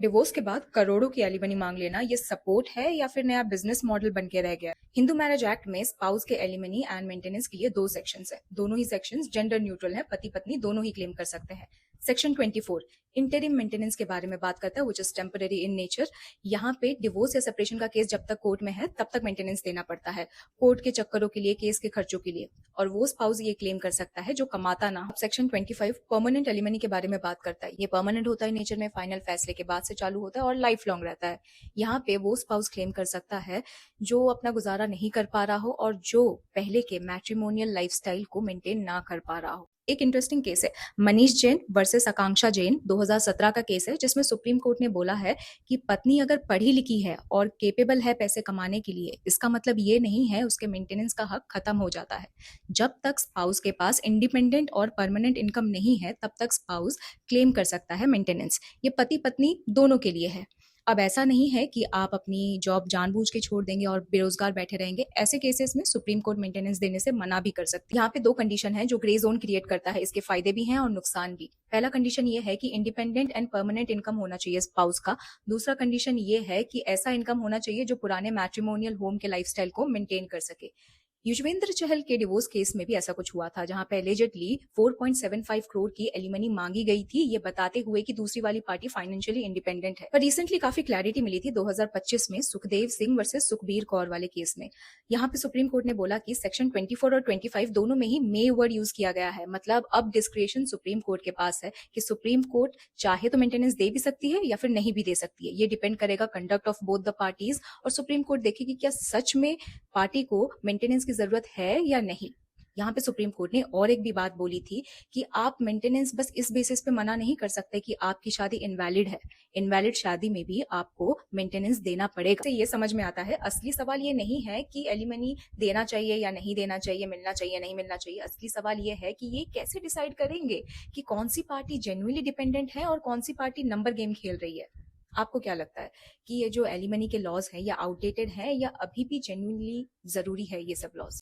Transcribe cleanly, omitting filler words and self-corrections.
Divorce के बाद करोड़ों की एलिमनी मांग लेना ये सपोर्ट है या फिर नया बिजनेस मॉडल बन के रह गया? हिंदू मैरिज एक्ट में स्पाउस के एलिमनी एंड मेंटेनेंस के लिए दो सेक्शंस है। दोनों ही सेक्शंस जेंडर न्यूट्रल है, पति पत्नी दोनों ही क्लेम कर सकते हैं। सेक्शन 24 इंटरिम मेंटेनेंस के बारे में बात करता है, which is temporary in nature. यहाँ पे डिवोर्स या सेपरेशन का केस जब तक कोर्ट में है तब तक मेंटेनेंस देना पड़ता है, कोर्ट के चक्करों के लिए, केस के खर्चों के लिए, और वो स्पाउस ये क्लेम कर सकता है जो कमाता ना हो। सेक्शन 25 परमानेंट एलिमनी के बारे में बात करता है। ये परमानेंट होता है नेचर में, फाइनल फैसले के बाद से चालू होता है और लाइफ लॉन्ग रहता है। यहाँ पे वो स्पाउस क्लेम कर सकता है जो अपना गुजारा नहीं कर पा रहा हो और जो पहले के मैट्रिमोनियल लाइफस्टाइल को मेंटेन ना कर पा रहा हो। एक इंटरेस्टिंग केस है मनीष जैन वर्सेस आकांक्षा जैन, 2017 का केस है, जिसमें सुप्रीम कोर्ट ने बोला है कि पत्नी अगर पढ़ी लिखी है और केपेबल है पैसे कमाने के लिए, इसका मतलब ये नहीं है उसके मेंटेनेंस का हक खत्म हो जाता है। जब तक स्पाउस के पास इंडिपेंडेंट और परमानेंट इनकम नहीं है तब तक स्पाउस क्लेम कर सकता है मेंटेनेंस। ये पति पत्नी दोनों के लिए है। अब ऐसा नहीं है कि आप अपनी जॉब जानबूझ के छोड़ देंगे और बेरोजगार बैठे रहेंगे। ऐसे केसेस में सुप्रीम कोर्ट मेंटेनेंस देने से मना भी कर सकती है। यहाँ पे दो कंडीशन है जो ग्रे जोन क्रिएट करता है। इसके फायदे भी हैं और नुकसान भी। पहला कंडीशन ये है कि इंडिपेंडेंट एंड परमानेंट इनकम होना चाहिए स्पाउस का। दूसरा कंडीशन ये है कि ऐसा इनकम होना चाहिए जो पुराने मैट्रिमोनियल होम के लाइफस्टाइल को मेंटेन कर सके। युजवेंद्र चहल के डिवोर्स केस में भी ऐसा कुछ हुआ था, जहां पे एलिजेडली 4.75 करोड़ की एलिमनी मांगी गई थी, ये बताते हुए कि दूसरी वाली पार्टी फाइनेंशियली इंडिपेंडेंट है। पर रिसेंटली काफी क्लैरिटी मिली थी 2025 में सुखदेव सिंह वर्सेस सुखबीर कौर वाले केस में। यहाँ पे सुप्रीम कोर्ट ने बोला कि सेक्शन 24 और 25 दोनों में ही मे वर्ड यूज किया गया है। मतलब अब डिस्क्रिशन सुप्रीम कोर्ट के पास है कि सुप्रीम कोर्ट चाहे तो मेंटेनेंस दे भी सकती है या फिर नहीं भी दे सकती है। ये डिपेंड करेगा conduct of both the parties, और सुप्रीम कोर्ट देखेगी क्या सच में पार्टी को मेंटेनेंस की जरूरत है या नहीं। यहाँ पे सुप्रीम कोर्ट ने और एक भी बात बोली थी कि आप मेंटेनेंस बस इस बेसिस पे मना नहीं कर सकते कि आपकी शादी इनवैलिड है। इनवैलिड शादी में भी आपको मेंटेनेंस देना पड़ेगा। तो ये समझ में आता है असली सवाल ये नहीं है कि एलिमनी देना चाहिए या नहीं देना चाहिए, मिलना चाहिए नहीं मिलना चाहिए। असली सवाल ये है कि ये कैसे डिसाइड करेंगे कि कौन सी पार्टी जेन्युइनली डिपेंडेंट है और कौन सी पार्टी नंबर गेम खेल रही है। आपको क्या लगता है कि ये जो एलिमनी के लॉज हैं या आउटडेटेड हैं या अभी भी जेन्युइनली जरूरी है ये सब लॉज?